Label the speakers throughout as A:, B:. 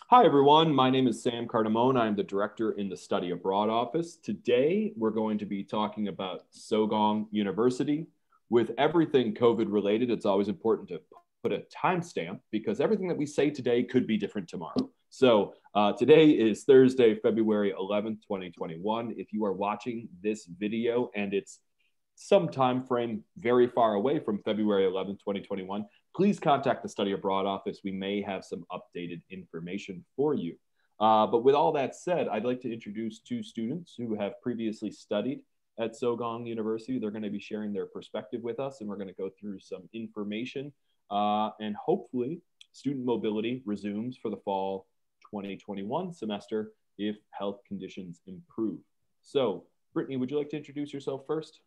A: Hi, everyone. My name is Sam Cardamone. I'm the director in the Study Abroad office. Today, we're going to be talking about Sogang University. With everything COVID related, it's always important to put a timestamp because everything that we say today could be different tomorrow. So today is Thursday, February 11th, 2021. If you are watching this video and it's some time frame very far away from February 11th, 2021, please contact the Study Abroad office. We may have some updated information for you. But with all that said, I'd like to introduce two students who have previously studied at Sogang University. They're going to be sharing their perspective with us, and we're going to go through some information. And hopefully, student mobility resumes for the fall 2021 semester if health conditions improve. So, Brittany, would you like to introduce yourself first?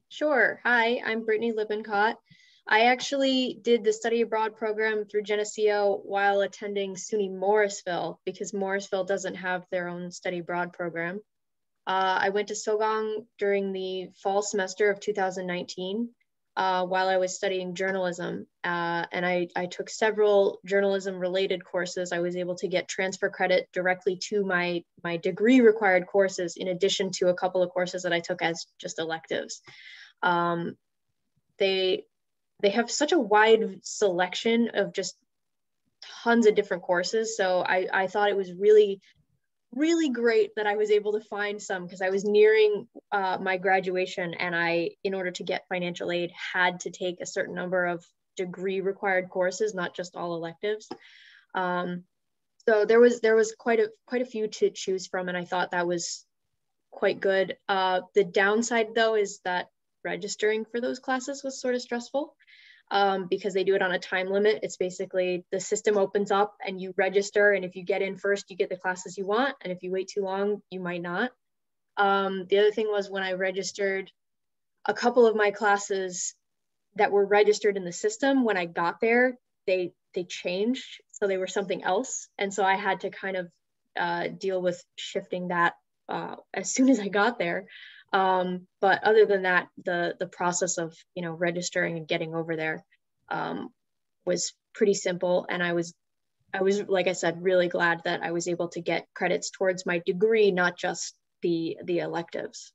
B: Sure. Hi, I'm Brittany Lippincott. I actually did the study abroad program through Geneseo while attending SUNY Morrisville because Morrisville doesn't have their own study abroad program. I went to Sogang during the fall semester of 2019 while I was studying journalism. And I took several journalism related courses. I was able to get transfer credit directly to my degree required courses in addition to a couple of courses that I took as just electives. They have such a wide selection of just tons of different courses. So I thought it was really, really great that I was able to find some because I was nearing my graduation and in order to get financial aid, had to take a certain number of degree required courses, not just all electives. So there was quite a few to choose from, and I thought that was quite good. The downside though is that registering for those classes was sort of stressful because they do it on a time limit. It's basically the system opens up and you register, and if you get in first, you get the classes you want, and if you wait too long, you might not. The other thing was when I registered, a couple of my classes that were registered in the system, when I got there, they changed, so they were something else, and so I had to kind of deal with shifting that as soon as I got there. But other than that, the process of registering and getting over there was pretty simple, and I was like I said, really glad that I was able to get credits towards my degree, not just the electives.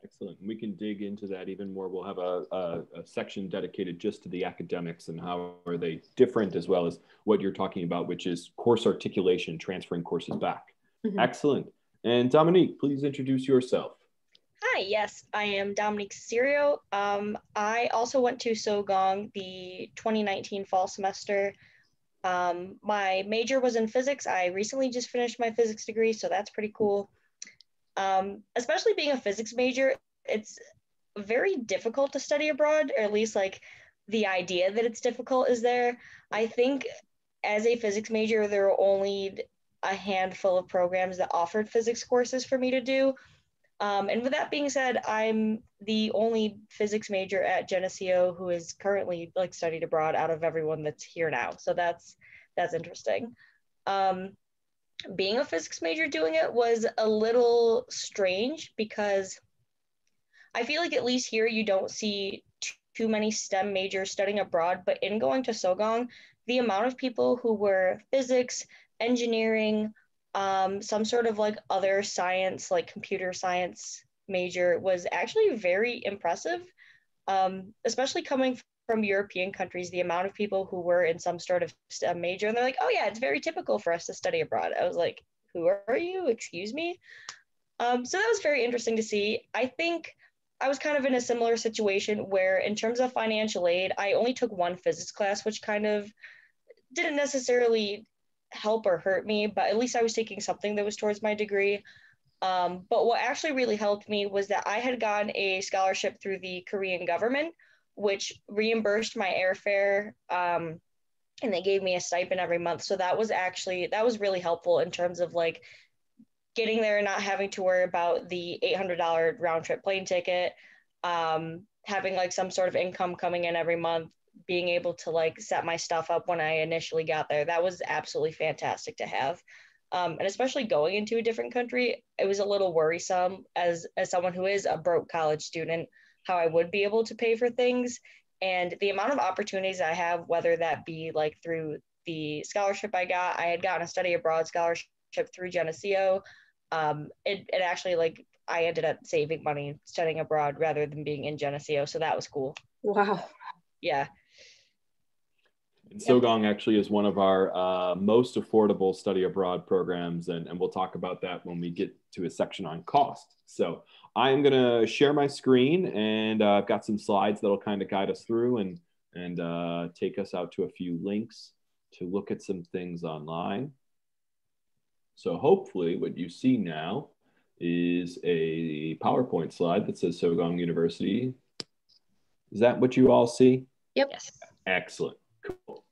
A: Excellent. We can dig into that even more. We'll have a section dedicated just to the academics and how are they different, as well as what you're talking about, which is course articulation, transferring courses back. Mm-hmm. Excellent. And Dominique, please introduce yourself.
C: Hi, yes, I am Dominique Cerio. I also went to Sogang the 2019 fall semester. My major was in physics. I recently just finished my physics degree, so that's pretty cool. Especially being a physics major, it's very difficult to study abroad, or at least like the idea that it's difficult is there. I think as a physics major, there were only a handful of programs that offered physics courses for me to do. And with that being said, I'm the only physics major at Geneseo who is currently like studied abroad out of everyone that's here now. So that's interesting. Being a physics major doing it was a little strange because I feel like at least here you don't see too many STEM majors studying abroad, but in going to Sogang, the amount of people who were physics, engineering, some sort of like other science, like computer science major was actually very impressive, especially coming from European countries, the amount of people who were in some sort of STEM major, and they're like, oh yeah, it's very typical for us to study abroad. I was like, who are you? Excuse me? So that was very interesting to see. I think I was kind of in a similar situation where in terms of financial aid, I only took one physics class, which kind of didn't necessarily help or hurt me, but at least I was taking something that was towards my degree. But what actually really helped me was that I had gotten a scholarship through the Korean government, which reimbursed my airfare, and they gave me a stipend every month. So that was really helpful in terms of like getting there and not having to worry about the $800 round trip plane ticket, having like some sort of income coming in every month, being able to like set my stuff up when I initially got there. That was absolutely fantastic to have. And especially going into a different country, it was a little worrisome as someone who is a broke college student, how I would be able to pay for things. And the amount of opportunities I have, whether that be like through the scholarship I got. I had gotten a study abroad scholarship through Geneseo. It actually, like, I ended up saving money studying abroad rather than being in Geneseo, so that was cool.
B: Wow.
C: Yeah.
A: And Sogang actually is one of our most affordable study abroad programs, and we'll talk about that when we get to a section on cost. So I'm going to share my screen, and I've got some slides that'll kind of guide us through and take us out to a few links to look at some things online. So hopefully what you see now is a PowerPoint slide that says Sogang University. Is that what you all see?
B: Yep.
C: Yes.
A: Excellent. Cool.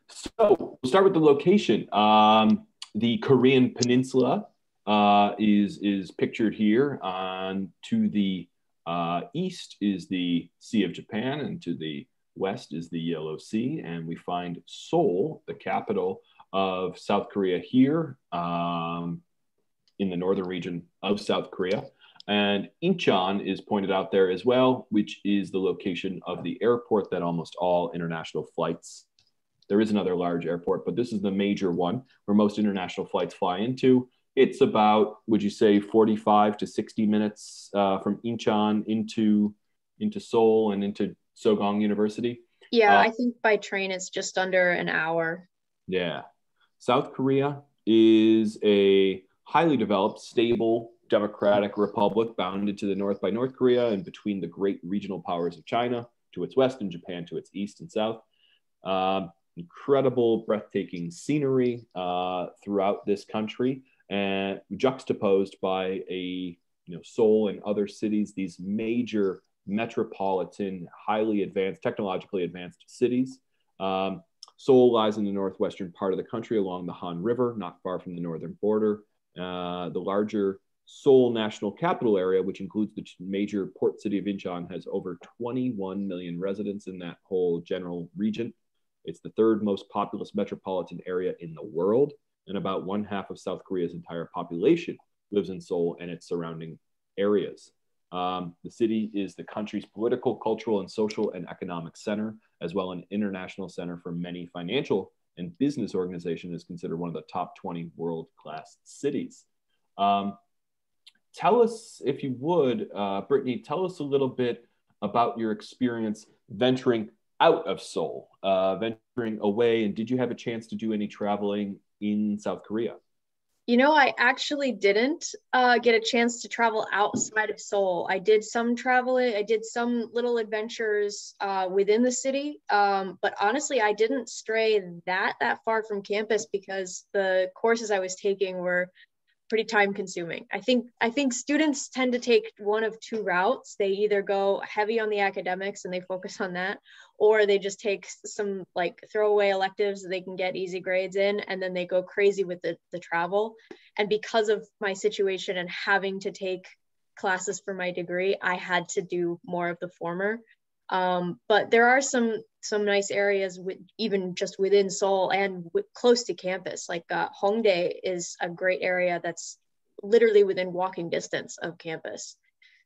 A: So we'll start with the location. The Korean Peninsula is pictured here. To the east is the Sea of Japan, and to the west is the Yellow Sea. And we find Seoul, the capital of South Korea, here in the northern region of South Korea. And Incheon is pointed out there as well, which is the location of the airport that almost all international flights. There is another large airport, but this is the major one where most international flights fly into. It's about, would you say, 45 to 60 minutes from Incheon into Seoul and into Sogang University?
B: Yeah, I think by train it's just under an hour.
A: Yeah. South Korea is a highly developed, stable, democratic republic bounded to the north by North Korea and between the great regional powers of China to its west and Japan to its east and south. Incredible, breathtaking scenery throughout this country, and juxtaposed by Seoul and other cities, these major metropolitan, highly advanced, technologically advanced cities. Seoul lies in the northwestern part of the country along the Han River, not far from the northern border. The larger Seoul National Capital Area, which includes the major port city of Incheon, has over 21 million residents in that whole general region. It's the third most populous metropolitan area in the world, and about 1/2 of South Korea's entire population lives in Seoul and its surrounding areas. The city is the country's political, cultural, and social and economic center, as well as an international center for many financial and business organizations. Is considered one of the top 20 world-class cities. Tell us, if you would, Brittany, tell us a little bit about your experience venturing out of Seoul, venturing away, and did you have a chance to do any traveling in South Korea?
B: I actually didn't get a chance to travel outside of Seoul. I did some traveling. I did some little adventures within the city. But honestly, I didn't stray that far from campus because the courses I was taking were pretty time consuming. I think students tend to take one of two routes. They either go heavy on the academics and they focus on that, or they just take some like throwaway electives that they can get easy grades in, and then they go crazy with the travel. And because of my situation and having to take classes for my degree, I had to do more of the former. But there are some nice areas even just within Seoul and close to campus. Like Hongdae is a great area that's literally within walking distance of campus.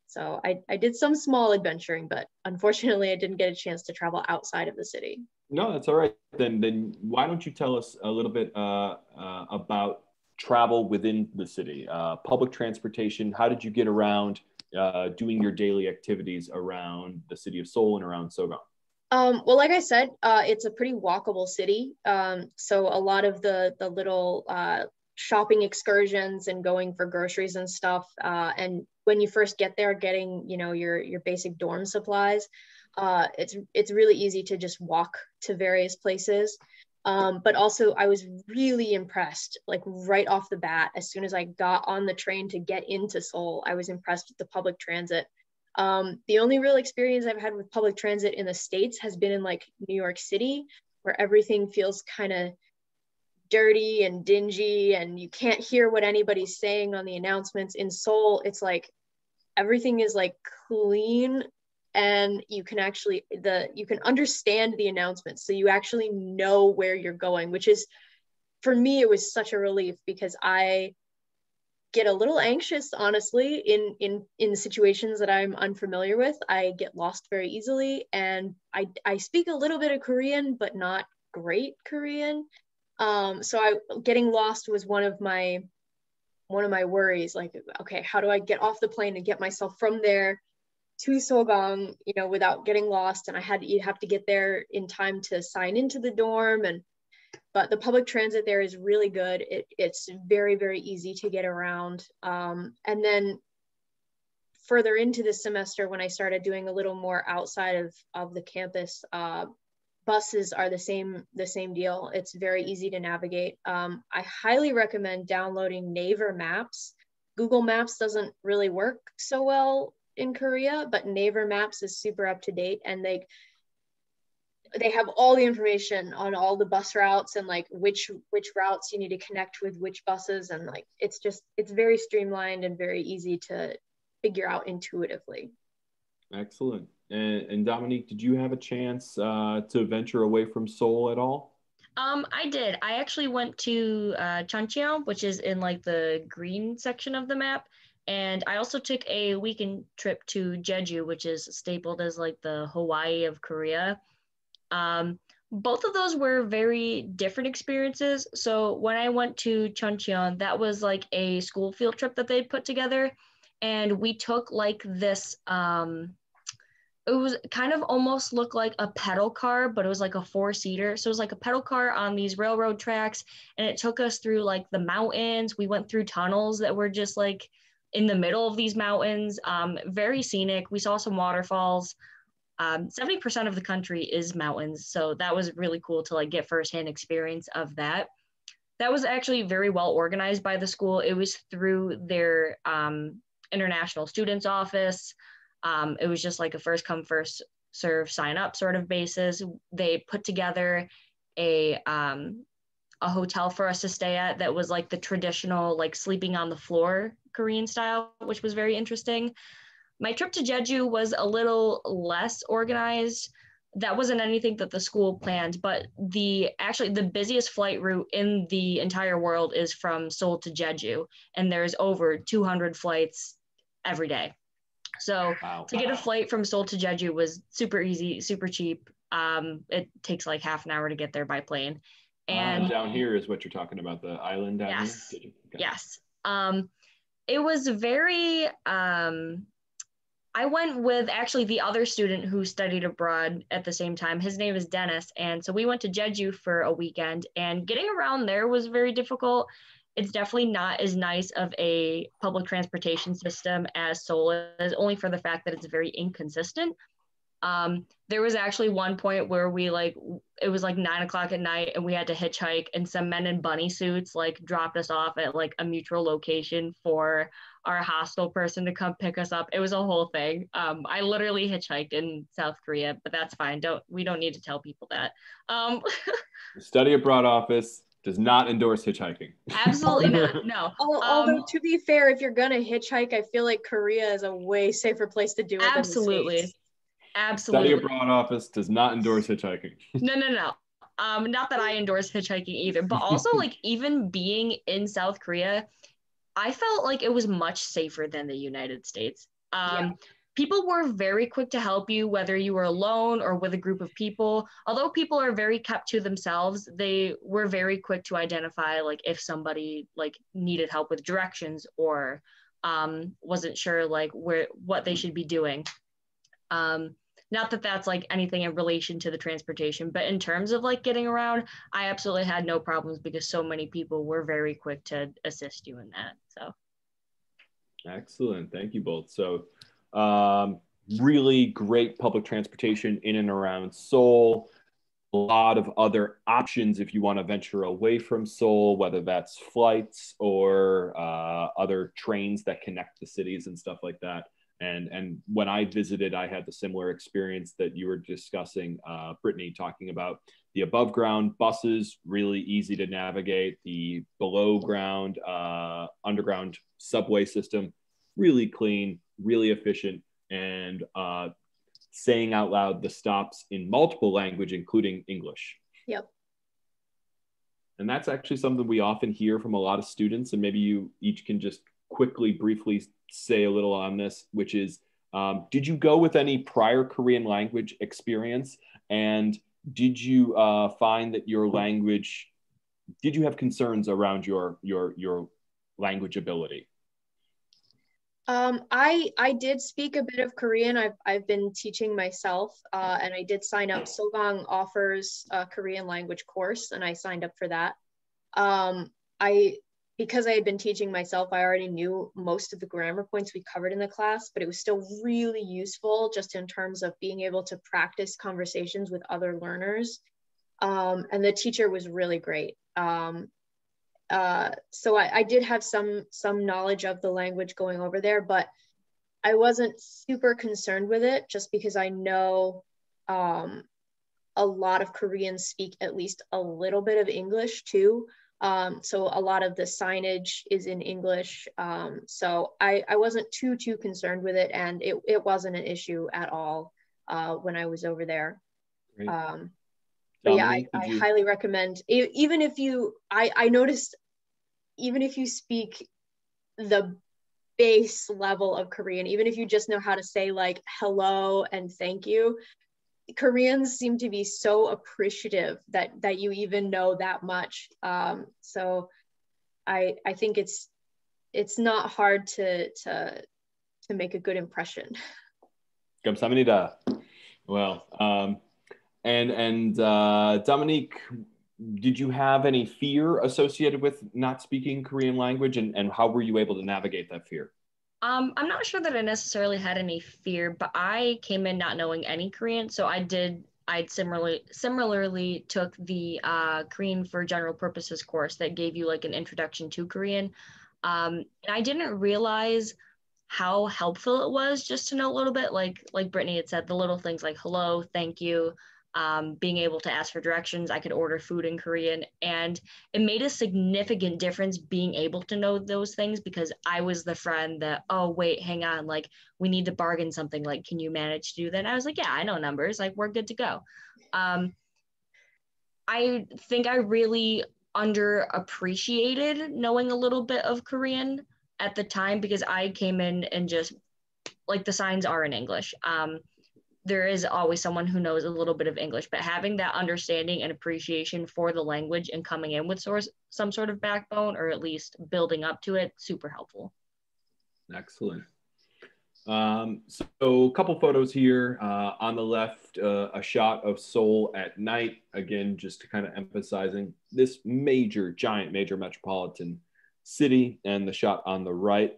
B: So I did some small adventuring, but unfortunately I didn't get a chance to travel outside of the city.
A: No, that's all right. Then why don't you tell us a little bit about travel within the city, public transportation? How did you get around doing your daily activities around the city of Seoul and around Sogang?
B: Well, like I said, it's a pretty walkable city. So a lot of the little shopping excursions and going for groceries and stuff. And when you first get there, getting, your basic dorm supplies, it's really easy to just walk to various places. But also I was really impressed, like right off the bat, as soon as I got on the train to get into Seoul, I was impressed with the public transit. The only real experience I've had with public transit in the States has been in like New York City, where everything feels kind of dirty and dingy and you can't hear what anybody's saying on the announcements. In Seoul, it's like everything is like clean and you can understand the announcements, so you actually know where you're going, which is, for me, it was such a relief because I get a little anxious, honestly, in situations that I'm unfamiliar with. I get lost very easily, and I speak a little bit of Korean, but not great Korean. Getting lost was one of my worries. Like, okay, how do I get off the plane and get myself from there to Sogang, without getting lost? And you have to get there in time to sign into the dorm. But the public transit there is really good. It's very, very easy to get around. And then further into the semester, when I started doing a little more outside of the campus, buses are the same deal. It's very easy to navigate. I highly recommend downloading Naver Maps. Google Maps doesn't really work so well in Korea, but Naver Maps is super up to date, and they have all the information on all the bus routes and like which routes you need to connect with which buses, and like it's very streamlined and very easy to figure out intuitively.
A: Excellent. And Dominique, did you have a chance to venture away from Seoul at all?
C: I did. I actually went to Cheonggyecheon, which is in like the green section of the map. And I also took a weekend trip to Jeju, which is stapled as like the Hawaii of Korea. Both of those were very different experiences. So when I went to Cheonggyecheon, that was like a school field trip that they'd put together. And we took like this, it was kind of almost looked like a pedal car, but it was like a 4-seater. So it was like a pedal car on these railroad tracks, and it took us through like the mountains. We went through tunnels that were just like in the middle of these mountains, very scenic. We saw some waterfalls. 70% of the country is mountains. So that was really cool to like get firsthand experience of that. That was actually very well organized by the school. It was through their international students office. It was just like a first come, first serve, sign up sort of basis. They put together a hotel for us to stay at that was like the traditional, like sleeping on the floor Korean style, which was very interesting. My trip to Jeju was a little less organized. That wasn't anything that the school planned, but the busiest flight route in the entire world is from Seoul to Jeju, and there's over 200 flights every day. So to get a flight from Seoul to Jeju was super easy, super cheap. It takes like half an hour to get there by plane. And
A: down here is what you're talking about, the island down here?
C: Okay. Yes. It was very, I went with actually the other student who studied abroad at the same time. His name is Dennis. And so we went to Jeju for a weekend, and getting around there was very difficult. It's definitely not as nice of a public transportation system as Seoul is, only for the fact that it's very inconsistent. There was actually one point where it was like 9 o'clock at night, and we had to hitchhike, and some men in bunny suits like dropped us off at like a mutual location for our hostel person to come pick us up. It was a whole thing. I literally hitchhiked in South Korea, but that's fine. We don't need to tell people that.
A: The Study Abroad office does not endorse hitchhiking.
C: Absolutely not. No.
B: Although to be fair, if you're gonna hitchhike, I feel like Korea is a way safer place to do it than the States.
C: Absolutely.
A: Study Abroad office does not endorse hitchhiking.
C: No. Not that I endorse hitchhiking either, but also like even being in South Korea, I felt like it was much safer than the United States. People were very quick to help you, whether you were alone or with a group of people. Although people are very kept to themselves, they were very quick to identify like if somebody like needed help with directions or wasn't sure like what they should be doing. Not that that's like anything in relation to the transportation, but in terms of like getting around, I absolutely had no problems because so many people were very quick to assist you in that. So.
A: Excellent. Thank you both. So really great public transportation in and around Seoul. A lot of other options if you want to venture away from Seoul, whether that's flights or other trains that connect the cities and stuff like that. And when I visited, I had the similar experience that you were discussing, Brittany, talking about the above ground buses, really easy to navigate. The below ground, underground subway system, really clean, really efficient, and saying out loud the stops in multiple language, including English.
B: Yep.
A: And that's actually something we often hear from a lot of students, and maybe you each can just quickly, briefly say a little on this, which is, did you go with any prior Korean language experience? And did you find that your language did you have concerns around your language ability?
B: I did speak a bit of Korean. I've been teaching myself, and I did sign up. Sogang offers a Korean language course, and I signed up for that. I Because I had been teaching myself, I already knew most of the grammar points we covered in the class, but it was still really useful just in terms of being able to practice conversations with other learners. And the teacher was really great. So I did have some knowledge of the language going over there, but I wasn't super concerned with it just because I know a lot of Koreans speak at least a little bit of English too. So a lot of the signage is in English. So I wasn't too concerned with it, and it wasn't an issue at all when I was over there.
A: Great.
B: But yeah, I highly recommend, even if you, I noticed, even if you speak the base level of Korean, even if you just know how to say like hello and thank you, Koreans seem to be so appreciative that you even know that much. So I think it's not hard to make a good impression.
A: 감사합니다. Well, and Dominique, did you have any fear associated with not speaking Korean language, and how were you able to navigate that fear?
C: I'm not sure that I necessarily had any fear, but I came in not knowing any Korean, so I'd similarly took the Korean for General Purposes course that gave you like an introduction to Korean. And I didn't realize how helpful it was just to know a little bit, like Brittany had said, the little things like hello, thank you, being able to ask for directions. I could order food in Korean, and it made a significant difference being able to know those things, because I was the friend that, oh wait, hang on, like we need to bargain something, like can you manage to do that? And I was like, yeah, I know numbers, like we're good to go. I think I really underappreciated knowing a little bit of Korean at the time, because I came in and just like the signs are in English. There is always someone who knows a little bit of English, but having that understanding and appreciation for the language and coming in with some sort of backbone, or at least building up to it, super helpful.
A: Excellent. So a couple photos here. On the left, a shot of Seoul at night. Again, just to kind of emphasizing this giant major metropolitan city. And the shot on the right,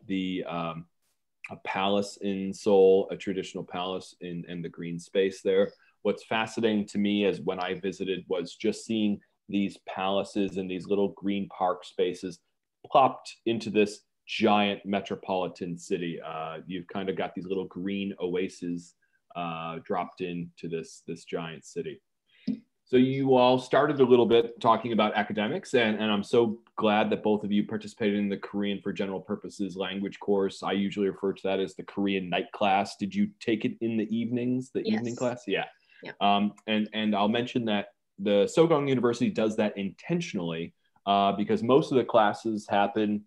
A: a palace in Seoul, a traditional palace in the green space there. What's fascinating to me as when I visited was just seeing these palaces and these little green park spaces plopped into this giant metropolitan city. You've kind of got these little green oases dropped into this giant city. So you all started a little bit talking about academics, and I'm so glad that both of you participated in the Korean for General Purposes language course. I usually refer to that as the Korean night class. Did you take it in the evenings, the evening class? Yeah. And I'll mention that the Sogang University does that intentionally because most of the classes happen,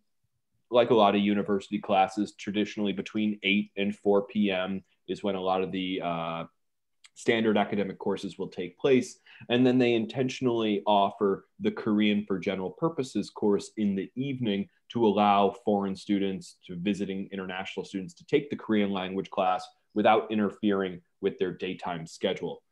A: like a lot of university classes, traditionally between 8 and 4 p.m. is when a lot of the standard academic courses will take place. And then they intentionally offer the Korean for General Purposes course in the evening to allow foreign students, to visiting international students, to take the Korean language class without interfering with their daytime schedule.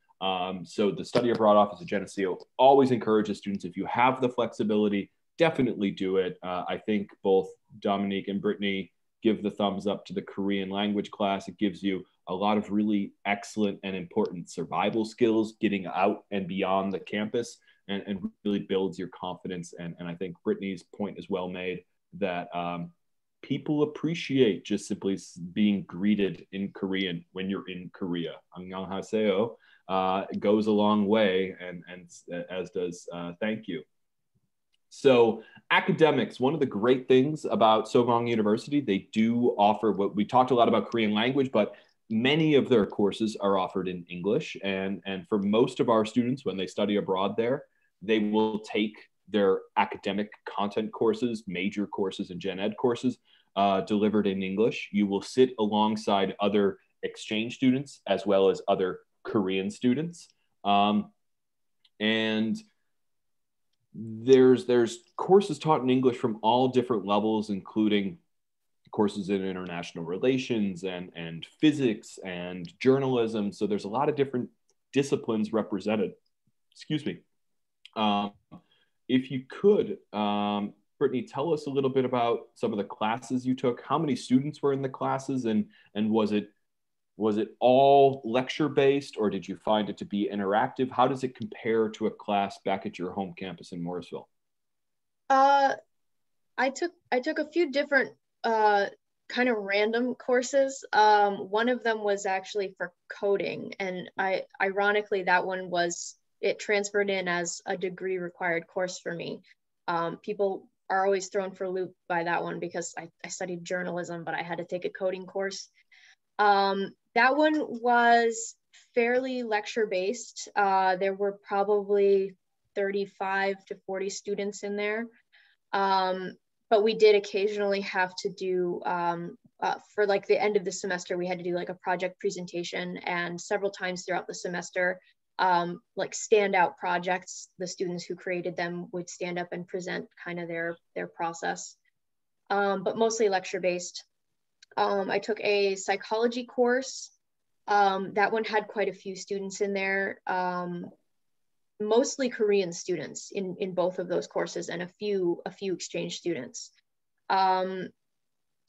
A: So the Study Abroad Office of Geneseo always encourages students, if you have the flexibility, definitely do it. I think both Dominique and Brittany give the thumbs up to the Korean language class. It gives you a lot of really excellent and important survival skills, getting out and beyond the campus, and really builds your confidence. And I think Brittany's point is well made, that people appreciate just simply being greeted in Korean when you're in Korea. 안녕하세요 goes a long way, and as does thank you. So academics, one of the great things about Sogang University, they do offer what we talked a lot about Korean language, but many of their courses are offered in English. And for most of our students, when they study abroad there, they will take their academic content courses, major courses and gen ed courses delivered in English. You will sit alongside other exchange students as well as other Korean students. And there's courses taught in English from all different levels, including courses in international relations and physics and journalism. So there's a lot of different disciplines represented. Excuse me. If you could, Brittany, tell us a little bit about some of the classes you took. How many students were in the classes, and was it all lecture based, or did you find it to be interactive? How does it compare to a class back at your home campus in Morrisville?
B: I took a few different kind of random courses. One of them was actually for coding, and ironically that one it transferred in as a degree required course for me. People are always thrown for a loop by that one because I studied journalism, but I had to take a coding course. That one was fairly lecture based. There were probably 35 to 40 students in there. But we did occasionally have to do, for like the end of the semester, we had to do like a project presentation, and several times throughout the semester, like standout projects, the students who created them would stand up and present kind of their process, but mostly lecture based. I took a psychology course. That one had quite a few students in there, mostly Korean students in both of those courses, and a few exchange students.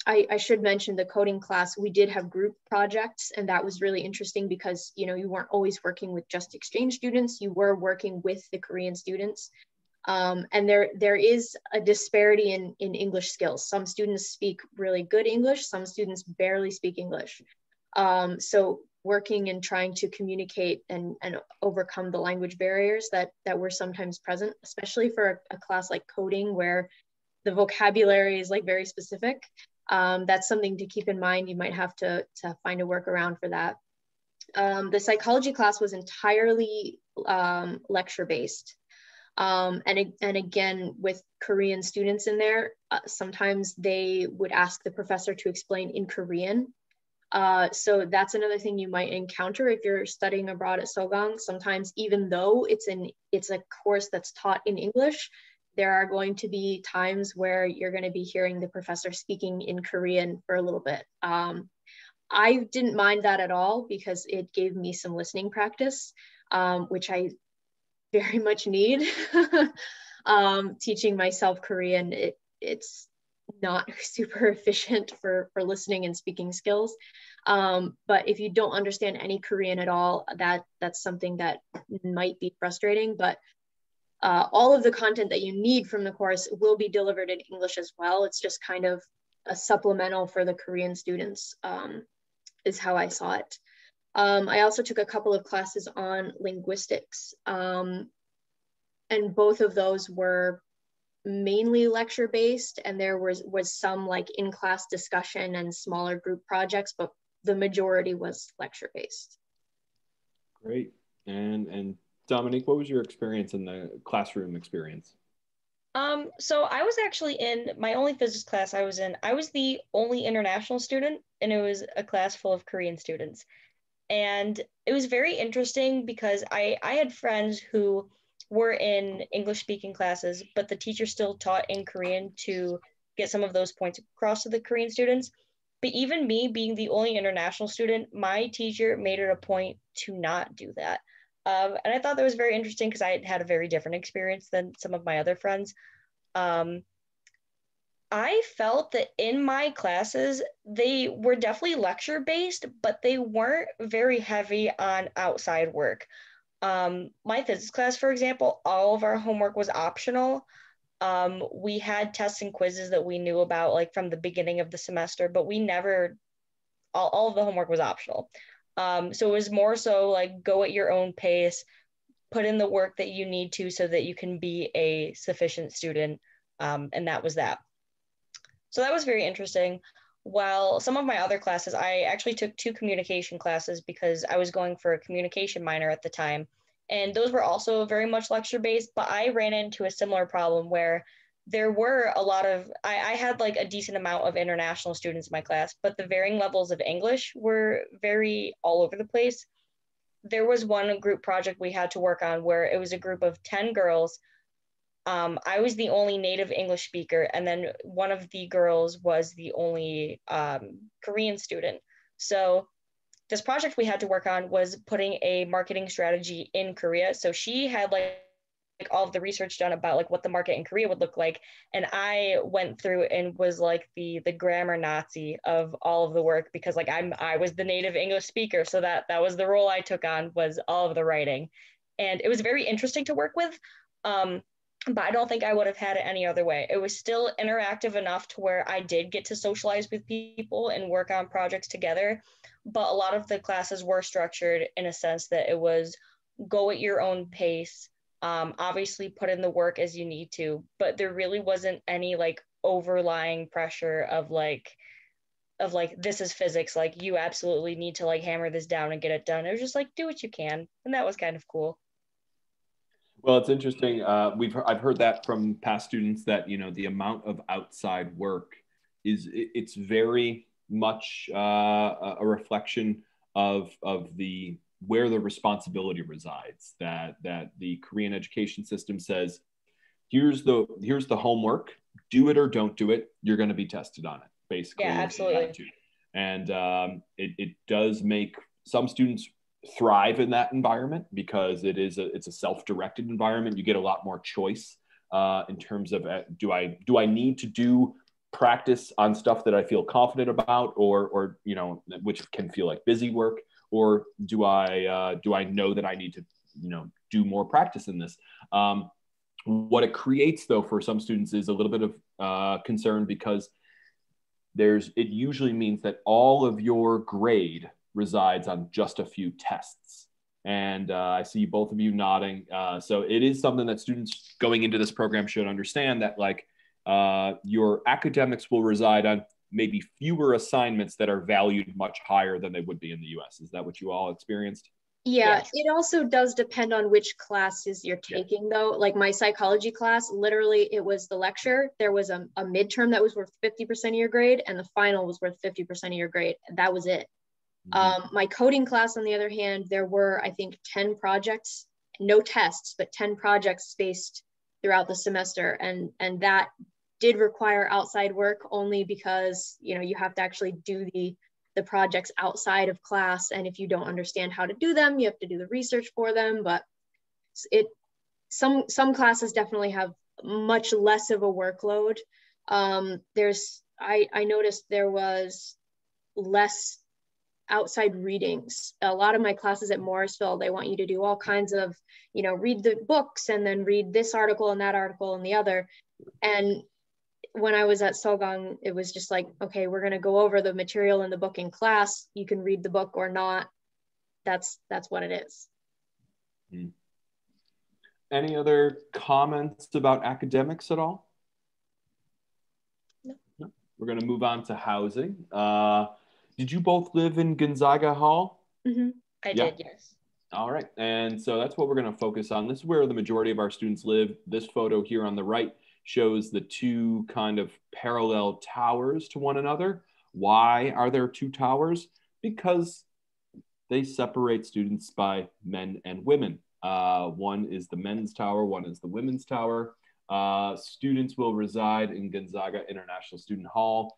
B: I should mention the coding class, we did have group projects, and that was really interesting because, you know, you weren't always working with just exchange students, you were working with the Korean students. And there is a disparity in English skills. Some students speak really good English, some students barely speak English. So working and trying to communicate and overcome the language barriers that were sometimes present, especially for a class like coding where the vocabulary is like very specific. That's something to keep in mind. You might have to find a workaround for that. The psychology class was entirely lecture based. And again, with Korean students in there, sometimes they would ask the professor to explain in Korean. So that's another thing you might encounter if you're studying abroad at Sogang. Sometimes, even though it's a course that's taught in English, there are going to be times where you're going to be hearing the professor speaking in Korean for a little bit. I didn't mind that at all because it gave me some listening practice, which I very much need. Teaching myself Korean, it's not super efficient for listening and speaking skills. But if you don't understand any Korean at all, that's something that might be frustrating. But all of the content that you need from the course will be delivered in English as well. It's just kind of a supplemental for the Korean students, is how I saw it. I also took a couple of classes on linguistics, and both of those were mainly lecture based, and there was some like in-class discussion and smaller group projects, but the majority was lecture based.
A: Great. And Dominique, what was your experience in the classroom experience?
C: So I was actually in my only physics class I was in. I was the only international student, and it was a class full of Korean students. And it was very interesting because I had friends who were in English speaking classes, but the teacher still taught in Korean to get some of those points across to the Korean students. But even me being the only international student, my teacher made it a point to not do that. And I thought that was very interesting because I had a very different experience than some of my other friends. I felt that in my classes, they were definitely lecture based, but they weren't very heavy on outside work. My physics class, for example, all of our homework was optional. We had tests and quizzes that we knew about like from the beginning of the semester, but we never, all of the homework was optional. So it was more so like go at your own pace, put in the work that you need to so that you can be a sufficient student. And that was that. So that was very interesting. While some of my other classes, I actually took 2 communication classes because I was going for a communication minor at the time. And those were also very much lecture based, but I ran into a similar problem where there were a lot of, I had like a decent amount of international students in my class, but the varying levels of English were very all over the place. There was one group project we had to work on where it was a group of 10 girls. I was the only native English speaker, and then one of the girls was the only Korean student. So this project we had to work on was putting a marketing strategy in Korea. So she had like all of the research done about like what the market in Korea would look like, and I went through and was like the grammar Nazi of all of the work, because like I was the native English speaker, so that was the role I took on, was all of the writing, and it was very interesting to work with. But I don't think I would have had it any other way. It was still interactive enough to where I did get to socialize with people and work on projects together. But a lot of the classes were structured in a sense that it was go at your own pace. Obviously put in the work as you need to, but there really wasn't any like overlying pressure of like this is physics, like you absolutely need to like hammer this down and get it done. It was just like do what you can, and that was kind of cool.
A: Well, it's interesting. I've heard that from past students that, you know, the amount of outside work it's very much a reflection of the where the responsibility resides. That the Korean education system says, here's the homework, do it or don't do it. You're going to be tested on it. Basically,
C: Yeah, absolutely.
A: And it does make some students thrive in that environment because it's a self-directed environment. You get a lot more choice in terms of do I need to do practice on stuff that I feel confident about, or you know, which can feel like busy work, or do I know that I need to, you know, do more practice in this. What it creates though for some students is a little bit of concern, because it usually means that all of your grade resides on just a few tests. And I see both of you nodding. So it is something that students going into this program should understand, that like your academics will reside on maybe fewer assignments that are valued much higher than they would be in the US. Is that what you all experienced?
B: Yeah,
C: Yes.
B: it also does depend on which classes you're taking, though. Like my psychology class, literally, it was the lecture. There was a midterm that was worth 50% of your grade, and the final was worth 50% of your grade. And that was it. My coding class, on the other hand, there were, I think, 10 projects, no tests, but 10 projects spaced throughout the semester. And that did require outside work, only because, you know, you have to actually do the projects outside of class. And if you don't understand how to do them, you have to do the research for them. But some classes definitely have much less of a workload. I noticed there was less outside readings. A lot of my classes at Morrisville, they want you to do all kinds of, you know, read the books and then read this article and that article and the other. And when I was at Sogang, it was just like, okay, we're going to go over the material in the book in class. You can read the book or not. That's what it is.
A: Any other comments about academics at all? No. We're going to move on to housing. Did you both live in Gonzaga Hall?
B: Mm-hmm.
C: I did, yes.
A: All right. And so that's what we're going to focus on. This is where the majority of our students live. This photo here on the right shows the two kind of parallel towers to one another. Why are there two towers? Because they separate students by men and women. One is the men's tower, one is the women's tower. Students will reside in Gonzaga International Student Hall.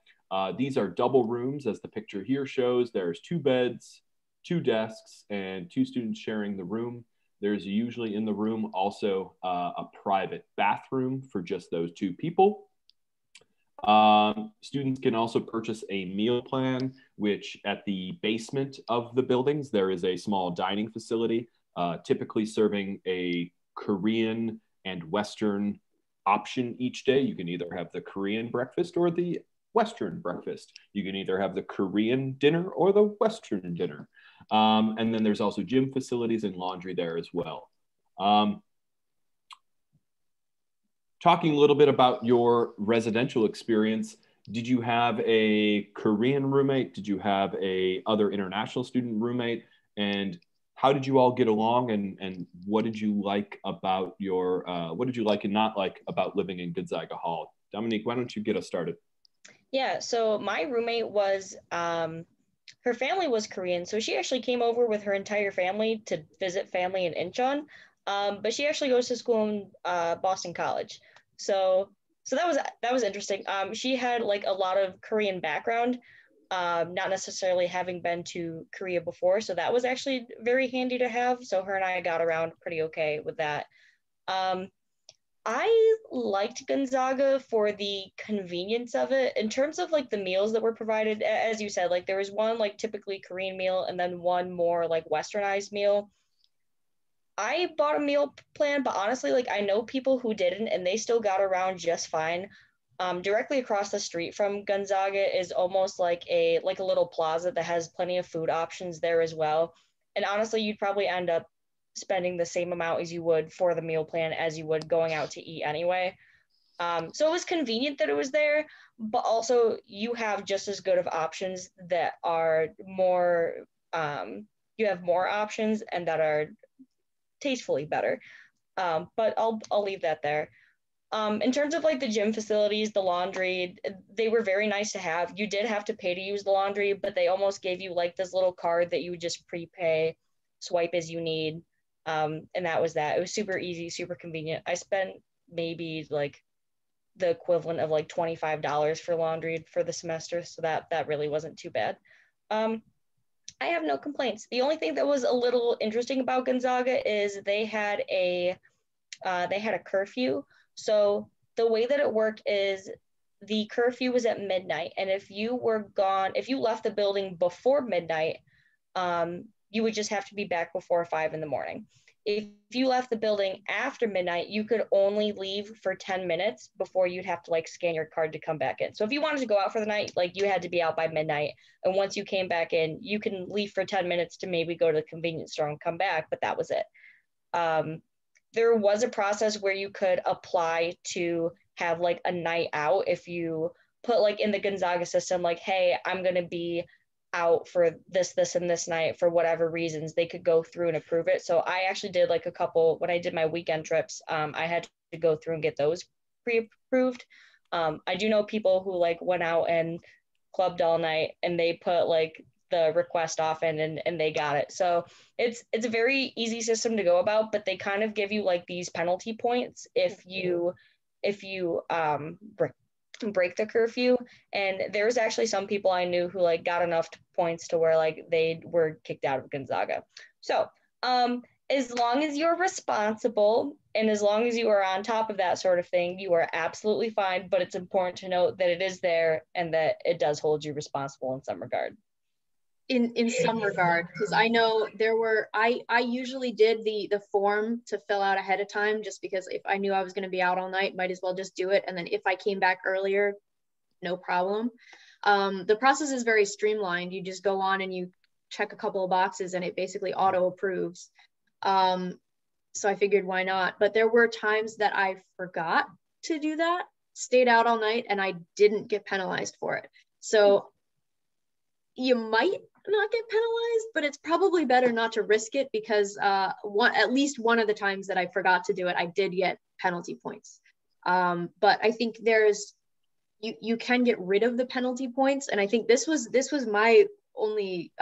A: These are double rooms, as the picture here shows. There's 2 beds, 2 desks, and 2 students sharing the room. There's usually in the room also a private bathroom for just those 2 people. Students can also purchase a meal plan, which at the basement of the buildings, there is a small dining facility, typically serving a Korean and Western option each day. You can either have the Korean breakfast or the Western breakfast. You can either have the Korean dinner or the Western dinner. And then there's also gym facilities and laundry there as well. Talking a little bit about your residential experience, did you have a Korean roommate? Did you have a other international student roommate? And how did you all get along? And what did you like about what did you like and not like about living in Gonzaga Hall? Dominique, why don't you get us started?
C: Yeah, so my roommate was, her family was Korean, so she actually came over with her entire family to visit family in Incheon. But she actually goes to school in Boston College. So that was interesting. She had like a lot of Korean background, not necessarily having been to Korea before. So that was actually very handy to have. So her and I got around pretty okay with that. I liked Gonzaga for the convenience of it. In terms of like the meals that were provided, as you said, like there was one like typically Korean meal and then one more like westernized meal. I bought a meal plan, but honestly, like I know people who didn't and they still got around just fine. Directly across the street from Gonzaga is almost like a little plaza that has plenty of food options there as well. And honestly, you'd probably end up spending the same amount as you would for the meal plan as you would going out to eat anyway. So it was convenient that it was there, but also you have just as good of options that are more, you have more options and that are tastefully better. But I'll leave that there. In terms of like the gym facilities, the laundry, they were very nice to have. You did have to pay to use the laundry, but they almost gave you like this little card that you would just prepay, swipe as you need. And that was that. It was super easy, super convenient. I spent maybe like the equivalent of like $25 for laundry for the semester, so that really wasn't too bad. I have no complaints. The only thing that was a little interesting about Gonzaga is they had a curfew. So the way that it worked is the curfew was at midnight, and if you left the building before midnight, you would just have to be back before 5 in the morning. If you left the building after midnight, you could only leave for 10 minutes before you'd have to like scan your card to come back in. So if you wanted to go out for the night, like you had to be out by midnight. And once you came back in, you can leave for 10 minutes to maybe go to the convenience store and come back, but that was it. There was a process where you could apply to have like a night out if you put like in the Gonzaga system, like, hey, I'm going to be out for this and this night for whatever reasons. They could go through and approve it. So I actually did like a couple, when I did my weekend trips, I had to go through and get those pre-approved. I do know people who like went out and clubbed all night and they put like the request off and they got it. So it's a very easy system to go about, but they kind of give you like these penalty points if you break the curfew. And there was actually some people I knew who like got enough points to where like they were kicked out of Gonzaga. So as long as you're responsible and as long as you are on top of that sort of thing, you are absolutely fine. But it's important to note that it is there and that it does hold you responsible in some regard.
B: In some regard, because I know there were, I usually did the form to fill out ahead of time, just because if I knew I was going to be out all night, might as well just do it. And then if I came back earlier, no problem. The process is very streamlined. You just go on and you check a couple of boxes and it basically auto approves. So I figured why not? But there were times that I forgot to do that, stayed out all night, and I didn't get penalized for it. So you might not get penalized, but it's probably better not to risk it, because at least one of the times that I forgot to do it, I did get penalty points. But I think you can get rid of the penalty points, and I think this was my only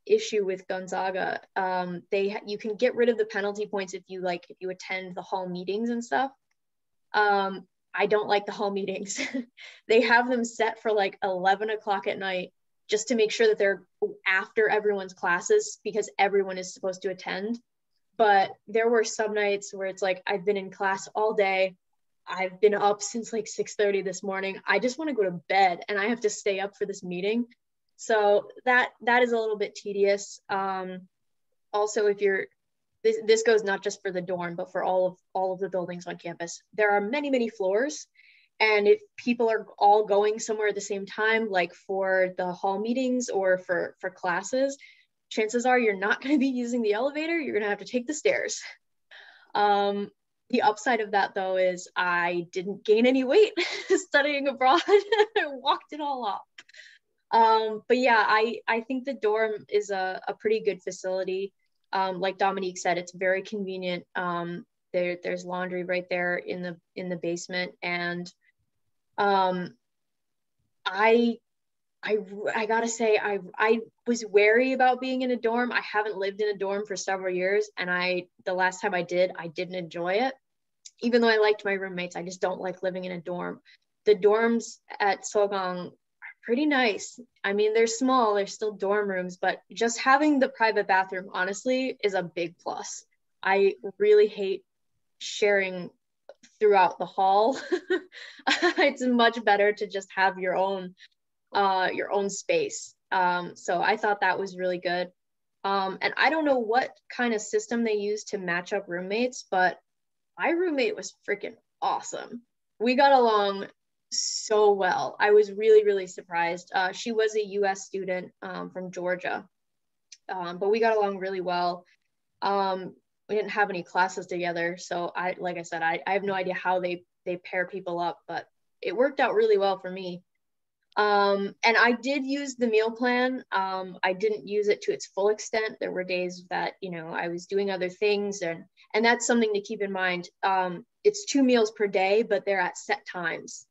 B: issue with Gonzaga. You can get rid of the penalty points if you attend the hall meetings and stuff. I don't like the hall meetings. They have them set for like 11 o'clock at night, just to make sure that they're after everyone's classes, because everyone is supposed to attend. But there were some nights where it's like, I've been in class all day. I've been up since like 6:30 this morning. I just want to go to bed and I have to stay up for this meeting. So that is a little bit tedious. Also, if you're, this goes not just for the dorm, but for all of the buildings on campus. There are many floors. And if people are all going somewhere at the same time, like for the hall meetings or for classes, chances are you're not going to be using the elevator. You're going to have to take the stairs. The upside of that, though, is I didn't gain any weight studying abroad. I walked it all off. But yeah, I think the dorm is a pretty good facility. Like Dominique said, it's very convenient. There's laundry right there in the basement, and I I gotta say, I was wary about being in a dorm. I haven't lived in a dorm for several years, and the last time I didn't enjoy it. Even though I liked my roommates, I just don't like living in a dorm. The dorms at Sogang are pretty nice. I mean, they're small, they're still dorm rooms, but just having the private bathroom, honestly, is a big plus. I really hate sharing throughout the hall. It's much better to just have your own space. So I thought that was really good. And I don't know what kind of system they use to match up roommates, but my roommate was freaking awesome. We got along so well. I was really, really surprised. She was a US student from Georgia, but we got along really well. We didn't have any classes together. So like I said, I have no idea how they pair people up, but it worked out really well for me. And I did use the meal plan. I didn't use it to its full extent. There were days that, I was doing other things, and that's something to keep in mind. It's 2 meals per day, but they're at set times.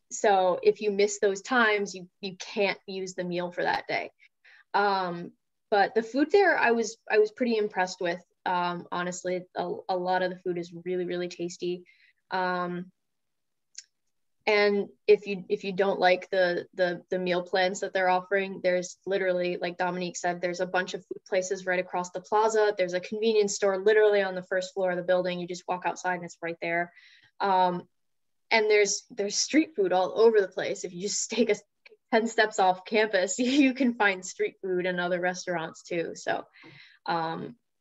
B: So if you miss those times, you can't use the meal for that day. But the food there, I was pretty impressed with. Honestly, a lot of the food is really, really tasty. And if you don't like the meal plans that they're offering, there's literally, like Dominique said, there's a bunch of food places right across the plaza. There's a convenience store literally on the first floor of the building. You just walk outside and it's right there. And there's street food all over the place. If you just take 10 steps off campus, you can find street food and other restaurants too. So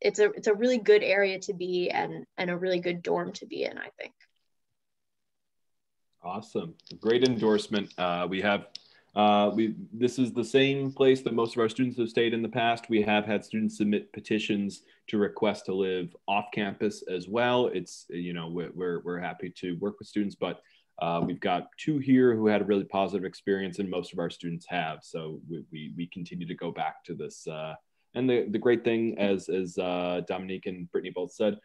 B: it's a really good area to be and a really good dorm to be in, I think.
A: Awesome. Great endorsement. This is the same place that most of our students have stayed in the past. We have had students submit petitions to request to live off campus as well. It's, we're happy to work with students, but we've got 2 here who had a really positive experience, and most of our students have. So we continue to go back to this. And the great thing, as Dominique and Brittany both said,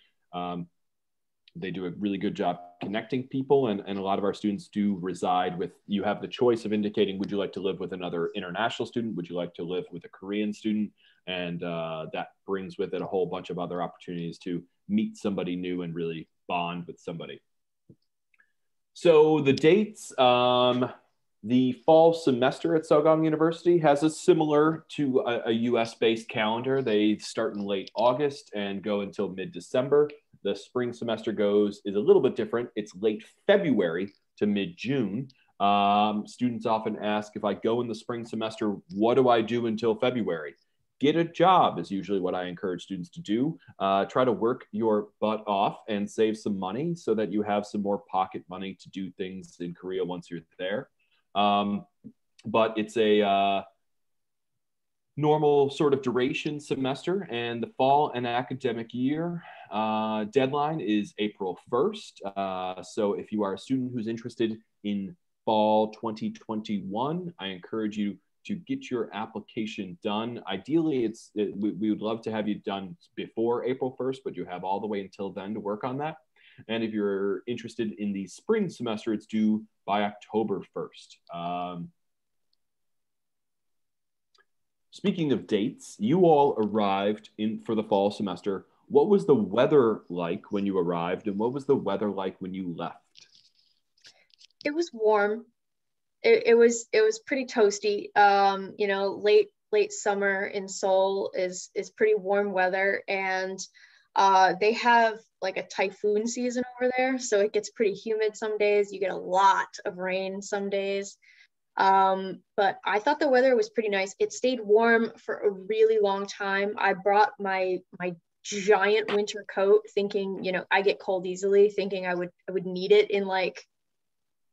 A: they do a really good job connecting people, and a lot of our students do reside with, you have the choice of indicating, would you like to live with another international student? Would you like to live with a Korean student? And that brings with it a whole bunch of other opportunities to meet somebody new and really bond with somebody. So the dates, the fall semester at Sogang University has a similar to a US-based calendar. They start in late August and go until mid-December. The spring semester is a little bit different. It's late February to mid-June. Students often ask, if I go in the spring semester, what do I do until February? Get a job is usually what I encourage students to do. Try to work your butt off and save some money so that you have some more pocket money to do things in Korea once you're there. But it's a normal sort of duration semester, and the fall and academic year deadline is April 1st. So if you are a student who's interested in fall 2021, I encourage you to get your application done. Ideally, we would love to have you done before April 1st, but you have all the way until then to work on that. And if you're interested in the spring semester, it's due by October 1st. Speaking of dates, you all arrived for the fall semester. What was the weather like when you arrived, and what was the weather like when you left?
B: It was warm. It was pretty toasty. Late summer in Seoul is pretty warm weather, and they have like a typhoon season over there, so it gets pretty humid some days. You get a lot of rain some days. But I thought the weather was pretty nice. It stayed warm for a really long time. I brought my giant winter coat thinking, I get cold easily, thinking I would need it in like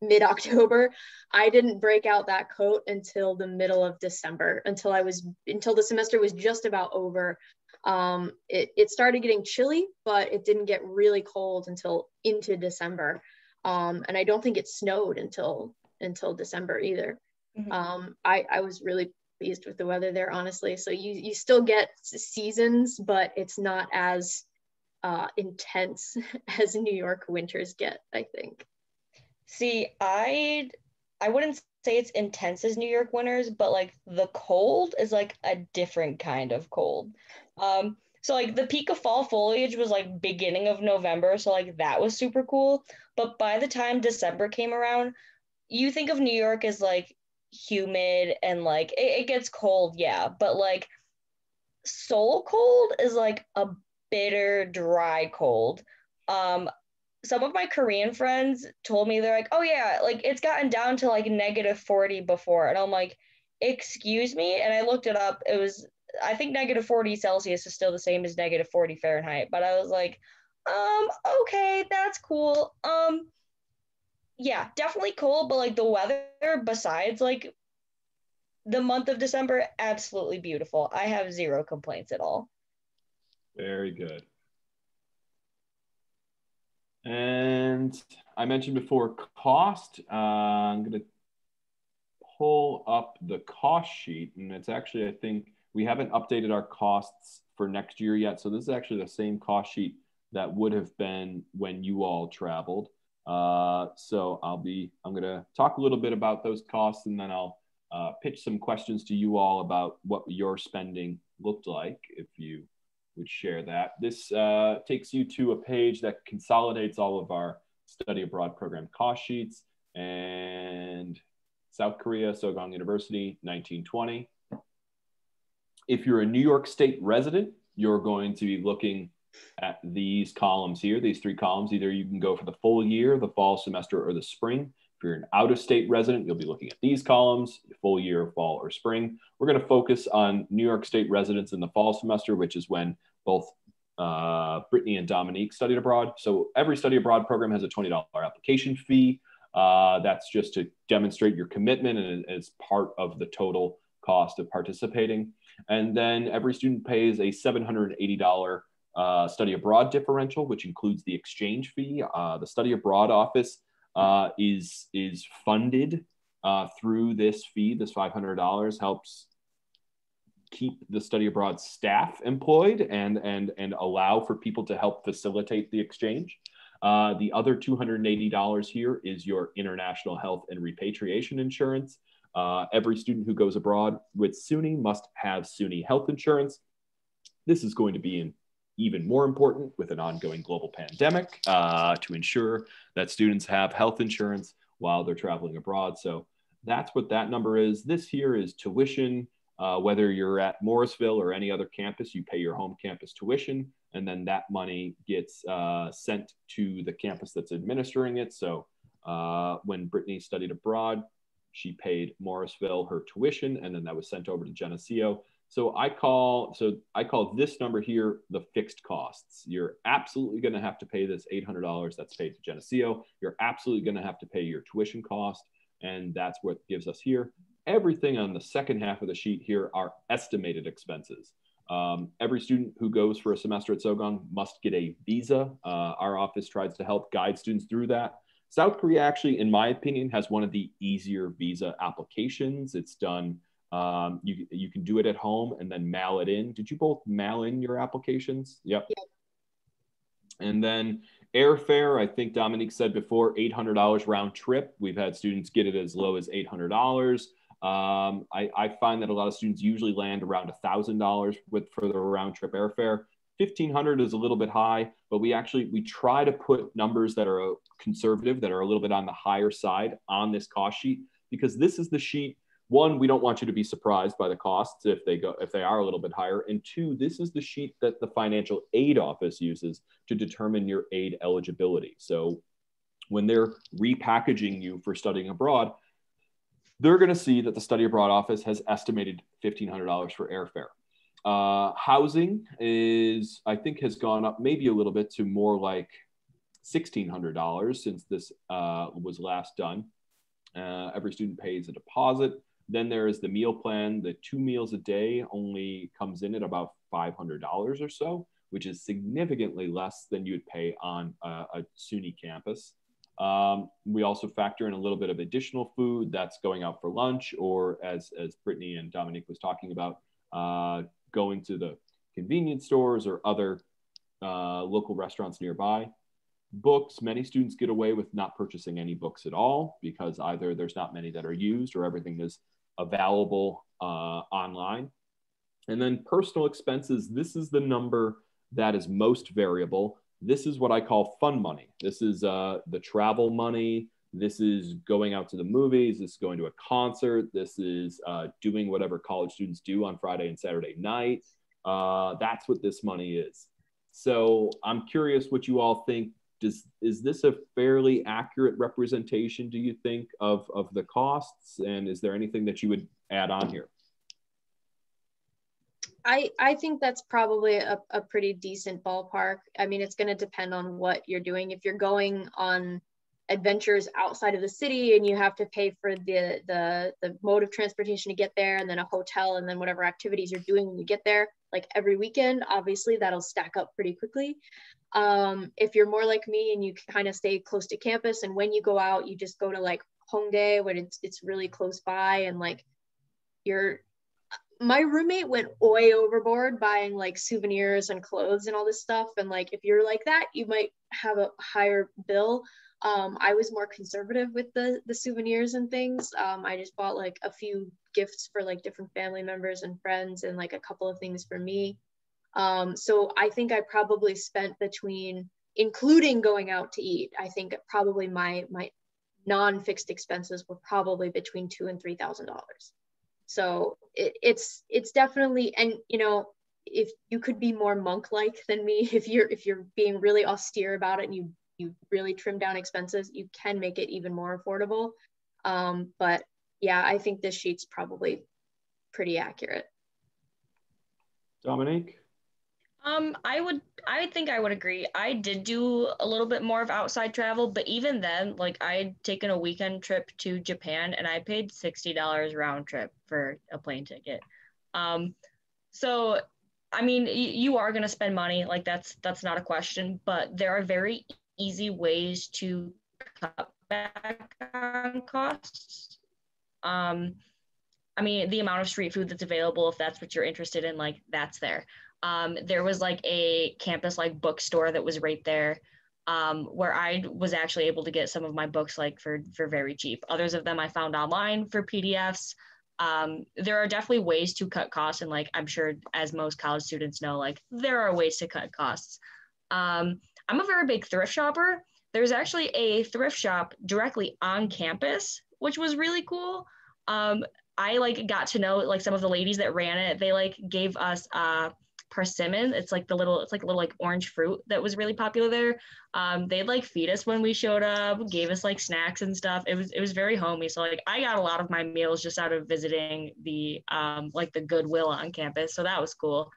B: mid-October. I didn't break out that coat until the middle of December, until the semester was just about over. It started getting chilly, but it didn't get really cold until into December. And I don't think it snowed until December either. Mm-hmm. I was really pleased with the weather there, honestly. So you still get seasons, but it's not as intense as New York winters get, I think.
C: See, I wouldn't say it's intense as New York winters, but like the cold is like a different kind of cold. So like the peak of fall foliage was like beginning of November, so like that was super cool. But by the time December came around, you think of New York as like humid and like it gets cold, yeah, but like soul cold is like a bitter, dry cold. Um, some of my Korean friends told me they're like, oh yeah, like it's gotten down to like -40 before. And I'm like, excuse me? And I looked it up. It was, I think -40 Celsius is still the same as -40 Fahrenheit. But I was like, okay, that's cool. Yeah, definitely cold, but like the weather besides like the month of December, absolutely beautiful. I have zero complaints at all.
A: Very good. And I mentioned before cost. I'm going to pull up the cost sheet, and it's actually, I think we haven't updated our costs for next year yet. So this is actually the same cost sheet that would have been when you all traveled. So I'm going to talk a little bit about those costs, and then I'll pitch some questions to you all about what your spending looked like, if you would share that. This takes you to a page that consolidates all of our study abroad program cost sheets. And South Korea, Sogang University, 1920. If you're a New York State resident, you're going to be looking at these columns here, these three columns. Either you can go for the full year, the fall semester, or the spring. If you're an out-of-state resident, you'll be looking at these columns, full year, fall, or spring. We're going to focus on New York State residents in the fall semester, which is when both Brittany and Dominique studied abroad. So every study abroad program has a $20 application fee. That's just to demonstrate your commitment, and it's part of the total cost of participating. And then every student pays a $780 study abroad differential, which includes the exchange fee. The study abroad office is funded through this fee. This $500 helps keep the study abroad staff employed and allow for people to help facilitate the exchange. The other $280 here is your international health and repatriation insurance. Every student who goes abroad with SUNY must have SUNY health insurance. This is going to be even more important with an ongoing global pandemic to ensure that students have health insurance while they're traveling abroad. So that's what that number is. This here is tuition. Whether you're at Morrisville or any other campus, you pay your home campus tuition, and then that money gets sent to the campus that's administering it. So when Brittany studied abroad, she paid Morrisville her tuition, and then that was sent over to Geneseo. So I call this number here the fixed costs. You're absolutely going to have to pay this $800 that's paid to Geneseo. You're absolutely going to have to pay your tuition cost, and that's what gives us here. Everything on the second half of the sheet here are estimated expenses. Every student who goes for a semester at Sogang must get a visa. Our office tries to help guide students through that. South Korea actually, in my opinion, has one of the easier visa applications. It's done, you can do it at home and then mail it in. Did you both mail in your applications? Yep. And then airfare, I think Dominique said before, $800 round trip. We've had students get it as low as $800. I find that a lot of students usually land around $1,000 for the round trip airfare. 1,500 is a little bit high, but we try to put numbers that are conservative, that are a little bit on the higher side on this cost sheet, because this is the sheet. One, we don't want you to be surprised by the costs if they are a little bit higher. And two, this is the sheet that the financial aid office uses to determine your aid eligibility. So when they're repackaging you for studying abroad, they're going to see that the study abroad office has estimated $1,500 for airfare. Housing has gone up maybe a little bit to more like $1,600 since this was last done. Every student pays a deposit. Then there is the meal plan. The 2 meals a day only comes in at about $500 or so, which is significantly less than you would pay on a SUNY campus. We also factor in a little bit of additional food that's going out for lunch, or as Brittany and Dominique was talking about, going to the convenience stores or other local restaurants nearby. Books, many students get away with not purchasing any books at all because either there's not many that are used or everything is available online. And then personal expenses, this is the number that is most variable. This is what I call fun money. This is the travel money. This is going out to the movies. This is going to a concert. This is doing whatever college students do on Friday and Saturday night. That's what this money is. So I'm curious what you all think. Is this a fairly accurate representation, do you think, of the costs? And is there anything that you would add on here?
B: I think that's probably a pretty decent ballpark. I mean, it's going to depend on what you're doing. If you're going on adventures outside of the city and you have to pay for the mode of transportation to get there, and then a hotel, and then whatever activities you're doing when you get there, like every weekend, obviously that'll stack up pretty quickly. If you're more like me and you kind of stay close to campus, and when you go out, you just go to like Hongdae when it's really close by, and like my roommate went way overboard buying like souvenirs and clothes and all this stuff. And like, if you're like that, you might have a higher bill. I was more conservative with the souvenirs and things. I just bought like a few gifts for like different family members and friends, and like a couple of things for me. So I think I probably spent between, including going out to eat, I think probably my non-fixed expenses were probably between $2,000 and $3,000. So it's definitely, and you know, if you could be more monk-like than me, if you're being really austere about it and you really trim down expenses, you can make it even more affordable. But yeah, I think this sheet's probably pretty accurate.
A: Dominique?
C: I think I would agree. I did do a little bit more of outside travel, but even then, like I'd taken a weekend trip to Japan and I paid $60 round trip for a plane ticket. So I mean, you are going to spend money, like that's not a question, but there are very easy ways to cut back on costs. I mean, the amount of street food that's available, if that's what you're interested in, like that's there. There was like a campus like bookstore that was right there, where I was actually able to get some of my books like for very cheap. Others of them I found online for PDFs. There are definitely ways to cut costs, and like I'm sure, as most college students know, like there are ways to cut costs. I'm a very big thrift shopper. There's actually a thrift shop directly on campus, which was really cool. I like got to know like some of the ladies that ran it. They like gave us persimmon. It's like a little like orange fruit that was really popular there. They'd like feed us when we showed up, gave us like snacks and stuff. It was very homey. So like I got a lot of my meals just out of visiting the like the Goodwill on campus. So that was cool.